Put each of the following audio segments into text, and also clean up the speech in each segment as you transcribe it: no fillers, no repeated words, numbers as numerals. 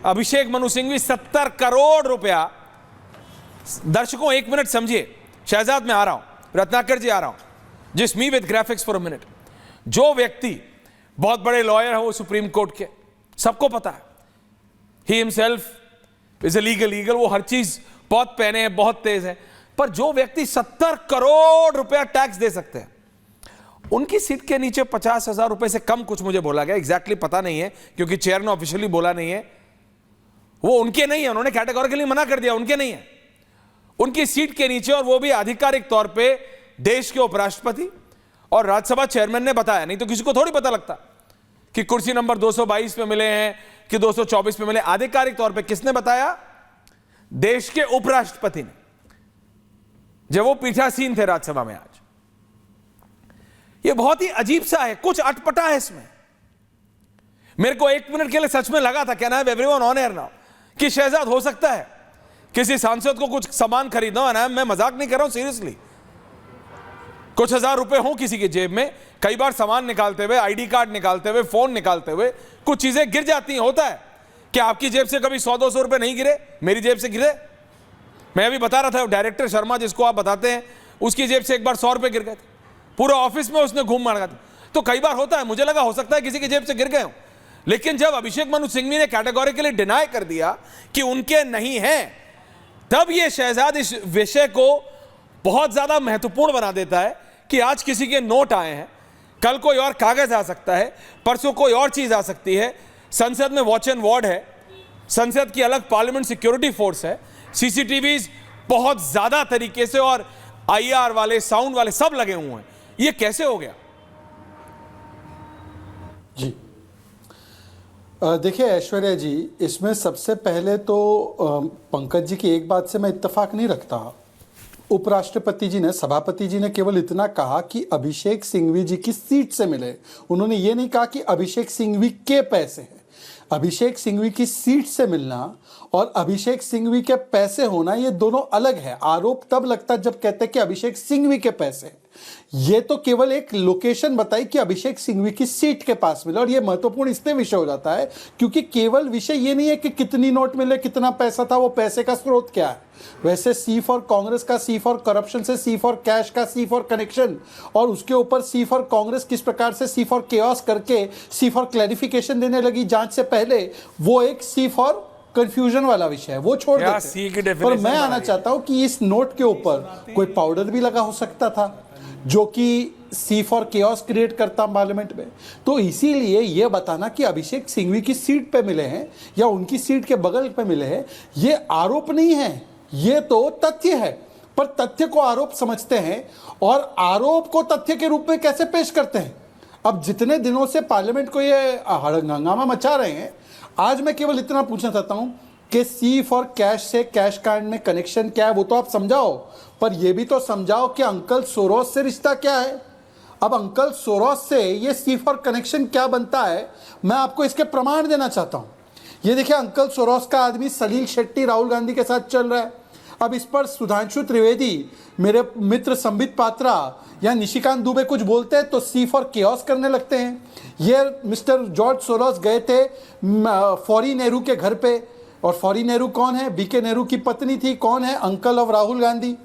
अभिषेक मनु सिंघवी 70 करोड़ रुपया। दर्शकों 1 मिनट समझिए, शहजाद मैं आ रहा हूं, रत्नाकर जी आ रहा हूं, जिस me with graphics for a minute. जो व्यक्ति बहुत बड़े लॉयर है वो सुप्रीम कोर्ट के, सबको पता है, he himself is a legal, वो हर चीज बहुत पहने हैं, बहुत तेज है, पर जो व्यक्ति 70 करोड़ रुपया टैक्स दे सकते हैं, उनकी सीट के नीचे 50,000 रुपए से कम कुछ मुझे बोला गया, एग्जैक्टली पता नहीं है क्योंकि चेयर ने ऑफिशियली बोला नहीं है, वो उनके नहीं है, उन्होंने कैटेगोरिकली मना कर दिया, उनके नहीं है, उनकी सीट के नीचे, और वो भी आधिकारिक तौर पे देश के उपराष्ट्रपति और राज्यसभा चेयरमैन ने बताया, नहीं तो किसी को थोड़ी पता लगता कि कुर्सी नंबर 222 पे मिले हैं कि 224 पे मिले। आधिकारिक तौर पे किसने बताया? देश के उपराष्ट्रपति ने, जब वो पीठासीन थे राज्यसभा में। आज ये बहुत ही अजीब सा है, कुछ अटपटा है इसमें। मेरे को 1 मिनट के लिए सच में लगा था, कहना है एवरीवन ऑन एयर नाउ, कि शहजाद हो सकता है किसी सांसद को कुछ सामान खरीदना है, मैं मजाक नहीं कर रहा हूं, सीरियसली, कुछ हजार रुपए हो किसी की जेब में, कई बार सामान निकालते हुए, आईडी कार्ड निकालते हुए, फोन निकालते हुए कुछ चीजें गिर जाती हैं। होता है कि आपकी जेब से कभी 100-200 रुपए नहीं गिरे? मेरी जेब से गिरे। मैं अभी बता रहा था, डायरेक्टर शर्मा जिसको आप बताते हैं, उसकी जेब से एक बार 100 रुपए गिर गए थे, पूरा ऑफिस में उसने घूम मारा था। तो कई बार होता है, मुझे लगा हो सकता है किसी की जेब से गिर गए हो, लेकिन जब अभिषेक मनु सिंघवी ने कैटेगोरिकली डिनाई कर दिया कि उनके नहीं है, तब यह शहजाद इस विषय को बहुत ज्यादा महत्वपूर्ण बना देता है कि आज किसी के नोट आए हैं, कल कोई और कागज आ सकता है, परसों कोई और चीज आ सकती है, संसद में वॉच एंड वार्ड है, संसद की अलग पार्लियामेंट सिक्योरिटी फोर्स है, सीसीटीवीज बहुत ज्यादा तरीके से और आईआर वाले, साउंड वाले सब लगे हुए हैं। ये कैसे हो गया? जी देखिए ऐश्वर्या जी, इसमें सबसे पहले तो पंकज जी की एक बात से मैं इत्तेफाक नहीं रखता। उपराष्ट्रपति जी ने, सभापति जी ने केवल इतना कहा कि अभिषेक सिंघवी जी की सीट से मिले, उन्होंने ये नहीं कहा कि अभिषेक सिंघवी के पैसे हैं। अभिषेक सिंघवी की सीट से मिलना और अभिषेक सिंघवी के पैसे होना, ये दोनों अलग है। आरोप तब लगता है जब कहते हैं कि अभिषेक सिंघवी के पैसे हैं। ये तो केवल एक लोकेशन बताई कि अभिषेक सिंघवी की सीट के पास मिला, और ये महत्वपूर्ण इसलिए विषय हो जाता है क्योंकि केवल विषय ये नहीं है कि कितनी नोट मिले, कितना पैसा था, वो पैसे का स्रोत क्या है। वैसे सी फॉर कांग्रेस का सी फॉर करप्शन से सी फॉर कैश का सी फॉर कनेक्शन, और उसके ऊपर सी फॉर कांग्रेस किस प्रकार से सी फॉर केओस करके सी फॉर क्लैरिफिकेशन देने लगी जांच से पहले, वो एक सी फॉर कंफ्यूजन वाला विषय है, वो छोड़ देते। पर मैं आना चाहता हूं कि इस नोट के ऊपर कोई पाउडर भी लगा हो सकता था जो कि सी फॉर केओस क्रिएट करता पार्लियामेंट में। तो इसीलिए ये बताना कि अभिषेक सिंघवी की सीट पे मिले हैं या उनकी सीट के बगल पे मिले हैं, ये आरोप नहीं है, ये तो तथ्य है। पर तथ्य को आरोप समझते हैं और आरोप को तथ्य के रूप में कैसे पेश करते हैं। अब जितने दिनों से पार्लियामेंट को ये हंगामा मचा रहे हैं, आज मैं केवल इतना पूछना चाहता हूं कि सी फॉर कैश से कैश कांड में कनेक्शन क्या है, वो तो आप समझाओ, पर यह भी तो समझाओ कि अंकल सोरोस से रिश्ता क्या है। अब अंकल सोरोस से ये सी फॉर कनेक्शन क्या बनता है, मैं आपको इसके प्रमाण देना चाहता हूं। ये देखिए, अंकल सोरोस का आदमी सलील शेट्टी राहुल गांधी के साथ चल रहा है। अब इस पर सुधांशु त्रिवेदी, मेरे मित्र संबित पात्रा या निशिकांत दुबे कुछ बोलते हैं तो सी फॉर केओस करने लगते हैं। ये मिस्टर जॉर्ज सोरोस गए थे फौरी नेहरू के घर पे, और फौरी नेहरू कौन है? बीके नेहरू की पत्नी थी। कौन है? Uncle of Rahul Gandhi.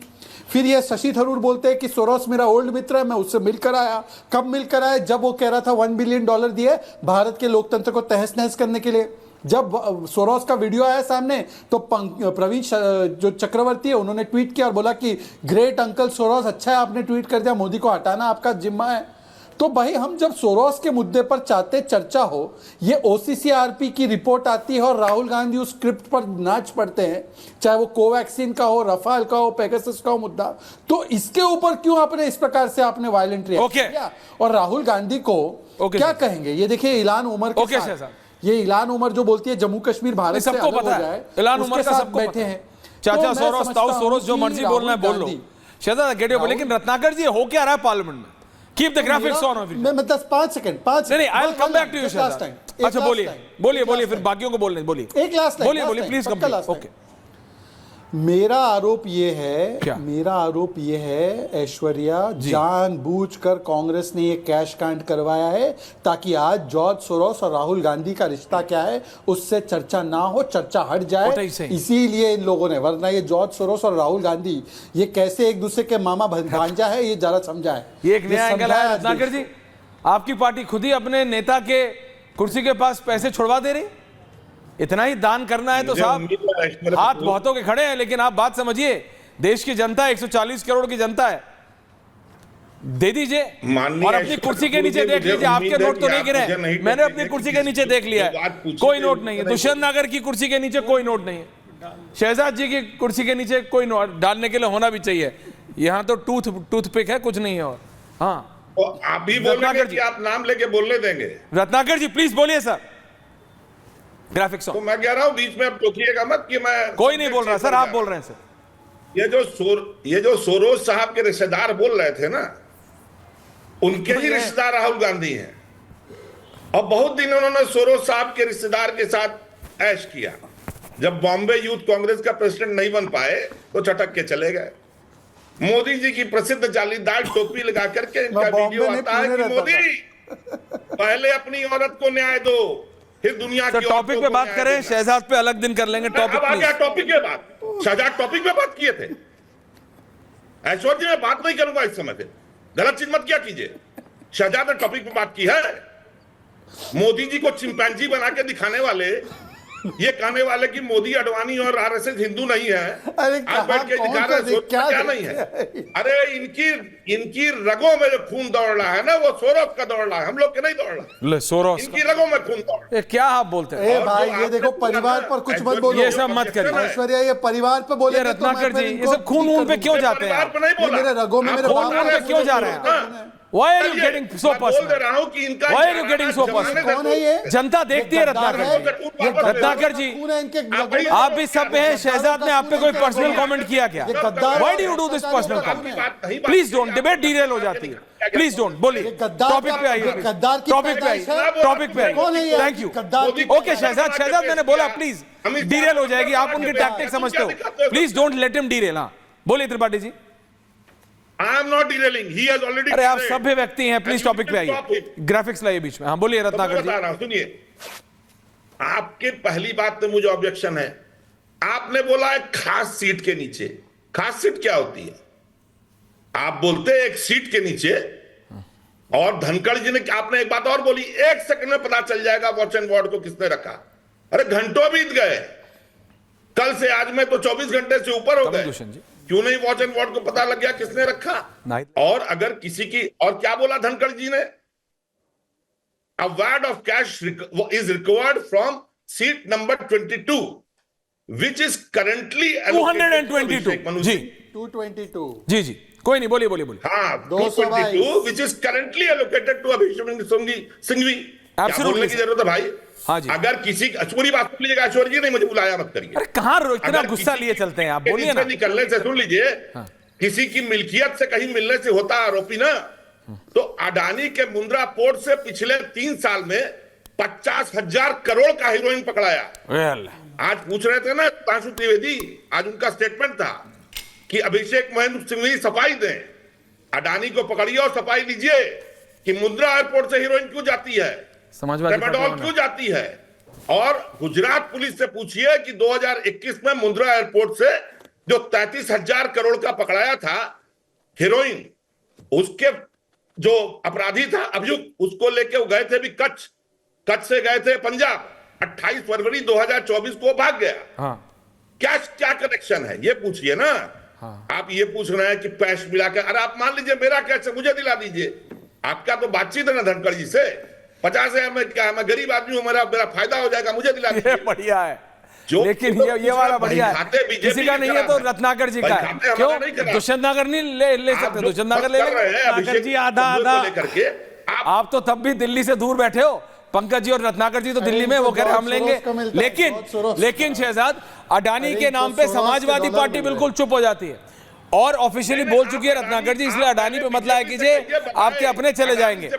फिर ये शशि थरूर बोलते हैं कि सोरोस मेरा ओल्ड मित्र है, मैं उससे मिलकर आया। कब मिलकर आया? जब वो कह रहा था $1 बिलियन दिए भारत के लोकतंत्र को तहस नहस करने के लिए। जब सोरोस का वीडियो आया सामने तो प्रवीण जो चक्रवर्ती है, उन्होंने ट्वीट किया और बोला कि ग्रेट अंकल सोरोस, अच्छा है आपने ट्वीट कर दिया, मोदी को हटाना आपका जिम्मा है। तो भाई, हम जब सोरोस के मुद्दे पर चाहते चर्चा हो, ये OCCRP की रिपोर्ट आती है और राहुल गांधी उस स्क्रिप्ट पर नाच पड़ते हैं, चाहे वो कोवैक्सीन का हो, रफाल का हो, पेगासस का हो मुद्दा, तो इसके ऊपर क्यों आपने इस प्रकार से आपने वायलेंट रिएक्शन किया? और राहुल गांधी को क्या कहेंगे? ये देखिए इलान उमर के साथ, ये इलान उमर जो बोलती है जम्मू कश्मीर भारत से अलग हो जाए, इलान उमर का सबको बैठे हैं। चाचा सोरोस, ताऊ सोरोस, जो मर्जी बोलना है बोल लो, शहजाद गेट अप। लेकिन रत्नाकर जी, हो क्या रहा है पार्लियामेंट में? Keep the graphics on. मैं 5 सेकंड नहीं, I will come back to you Shahzad. अच्छा बोलिए फिर बाकियों को बोलने बोलिए। एक लास्ट बोलिए प्लीज। ओके, मेरा आरोप ये है, क्या? मेरा आरोप ये है ऐश्वर्या जानबूझकर कांग्रेस ने ये कैश कांड करवाया है ताकि आज जॉर्ज सोरोस और राहुल गांधी का रिश्ता क्या है उससे चर्चा ना हो, चर्चा हट जाए, इसीलिए इन लोगों ने, वरना ये जॉर्ज सोरोस और राहुल गांधी ये कैसे एक दूसरे के मामा भांजा है ये जरा समझा है। ये एक नया एंगल है। रत्नाकर जी, आपकी पार्टी खुद ही अपने नेता के कुर्सी के पास पैसे छुड़वा दे रही, इतना ही दान करना है तो साहब हाथ बहुतों के खड़े हैं, लेकिन आप बात समझिए, देश की जनता 140 करोड़ की जनता है, दे दीजिए और अपनी कुर्सी के नीचे देख लीजिए, आपके नोट तो नहीं गिरे, मैंने अपनी कुर्सी के नीचे देख लिया है, कोई नोट नहीं है। दुष्यंत नागर की कुर्सी के नीचे कोई नोट नहीं है, शहजाद जी की कुर्सी के नीचे कोई नोट डालने के लिए होना भी चाहिए, यहाँ तो टूथपिक है, कुछ नहीं है। और हाँ, तो आप भी बोलेंगे कि आप नाम लेके बोलने देंगे? रत्नाकर जी प्लीज बोलिए सर। ग्राफिक्स तो मैं कह रहा हूं बीच में अब टोकिएगा मत कि मैं, कोई नहीं बोल रहा सर, आप बोल रहे हैं सर। ये जो सोरोस साहब के रिश्तेदार बोल रहे थे ना, उनके ही रिश्तेदार राहुल गांधी हैं, और बहुत दिन उन्होंने सोरोस साहब के रिश्तेदार के साथ ऐश किया। जब बॉम्बे यूथ कांग्रेस का प्रेसिडेंट नहीं बन पाए तो चटक के चले गए। मोदी जी की प्रसिद्ध जालीदार टोपी लगा करके इनका वीडियो आता है कि मोदी पहले अपनी औरत को न्याय दो, फिर दुनिया की टॉपिक पे बात करें, शहजाद पे अलग दिन कर लेंगे टॉपिक। अब आ गया टॉपिक पे बात, शहजाद टॉपिक पे बात किए थे, ऐश्वर्या जी मैं बात नहीं करूंगा इस समय पे, गलत चीज मत क्या कीजिए। शहजाद ने टॉपिक पे बात की है, मोदी जी को चिंपैंजी बना के दिखाने वाले, ये कहने वाले कि मोदी अडवाणी और आरएसएस हिंदू नहीं है, अरे आज बैठ के दिखा रहे क्या नहीं है। अरे इनकी रगों में जो खून दौड़ रहा है ना, वो सोरोस का दौड़ रहा है, हम लोग के नहीं दौड़ रहा, सोरोस इनकी रगों में खून दौड़ रहा है। क्या आप बोलते हैं? ए भाई ये देखो, परिवार पर कुछ मत बोलो, ये सब मत करिए ऐश्वर्या, ये परिवार पे बोले। रत्नाकर जी ये सब खून पे क्यों जाते हैं? मेरे रगों में, मेरे बाप पे क्यों जा रहे हैं? Why are you getting so personal? बोल दे रहा हूं कि इनका Why are you getting so personal? कौन है ये? जनता देखती है रत्नाकर जी, आप भी सब में हैं। शहजाद ने आप पे कोई पर्सनल कमेंट किया क्या? Why do you do this personal comment? Please don't, debate derail हो जाती है, प्लीज डोंट, बोलिए, टॉपिक पे आइए, टॉपिक पे आइए। Thank you. ओके शहजाद मैंने बोला प्लीज, डीरेल हो जाएगी, आप उनकी टैक्टिक समझते हो, please don't let him derail. हाँ बोलिए Tripathi ji. I am not derailing. He has already. अरे आप सभ्य व्यक्ति हैं, प्लीज टॉपिक पे आइए, ग्राफिक्स लाइए बीच में। हाँ बोलिए रत्नाकर जी। सुनिए, आपके पहली बात तो मुझे ऑब्जेक्शन है, आपने बोला एक खास सीट के नीचे। खास सीट क्या होती है? आप बोलते हैं एक सीट के नीचे, और धनखड़ जी ने, आपने एक बात और बोली, 1 सेकंड में पता चल जाएगा वॉच एंड वार्ड को किसने रखा। अरे घंटों बीत गए, कल से आज में तो 24 घंटे से ऊपर हो गए, क्यों नहीं वॉच एंड वार्ड को पता लग गया किसने रखा? और अगर किसी की, और क्या बोला धनखड़ जी ने, a ward of cash is required from seat number 22 which is currently 222 ji 222 ji कोई नहीं, बोलिए। हाँ 222 which is currently allocated to Abhishek Singhvi. बोलने की जरूरत है भाई। हाँ जी। अगर किसी पूरी बात सुन लीजिएगा, ऐश्वर्या जी नहीं मुझे बुलाया मत करिए। अरे कहां इतना गुस्सा लिए चलते हैं आप, बोलिए ना। निकलने से सुन लीजिए, किसी की मिल्कियत से कहीं मिलने से होता आरोपी ना, तो अडानी के मुंद्रा पोर्ट से पिछले 3 साल में 50,000 करोड़ का हीरोइन पकड़ाया। आज पूछ रहे थे ना ताशु त्रिवेदी, आज उनका स्टेटमेंट था कि अभिषेक महेंद्र सिंघवी सफाई दें, अडानी को पकड़िए और सफाई लीजिए कि मुंद्रा एयरपोर्ट से हीरोइन क्यों जाती है, ट्रेमाडोल क्यों जाती है। और गुजरात पुलिस से पूछिए कि 2021 में मुंद्रा एयरपोर्ट से जो 33,000 करोड़ का पकड़ाया था हीरोइन, उसके जो अपराधी था अभियुक्त, उसको लेके वो गए थे भी कच्छ से गए थे पंजाब, 28 फरवरी 2024 को भाग गया। क्या कनेक्शन है ये पूछिए ना। आप ये पूछ रहे हैं कि पैश मिलाकर, अरे आप मान लीजिए मेरा कैसे, मुझे दिला दीजिए। आपका तो बातचीत है ना धनखड़ जी से, 50,000 में क्या, मैं गरीब आदमी हूं, मेरा फायदा हो जाएगा, मुझे दिला दीजिए। बढ़िया है, लेकिन ये वाला बढ़िया है, किसी का नहीं है तो रत्नाकर जी का है। क्यों दुष्यंत नागर नहीं ले सकते? दुष्यंत नागर ले रत्नाकर जी आधा लेकर। आप तो तब भी दिल्ली से दूर बैठे हो, पंकज जी और रत्नाकर जी तो दिल्ली में, वो कह रहे हम लेंगे। लेकिन शहजाद, अडानी के नाम पे समाजवादी पार्टी बिल्कुल चुप हो जाती है और ऑफिशियली बोल चुकी है रत्नाकर जी, इसलिए अडानी पे मत लाया कीजिए, आपके अपने चले जाएंगे।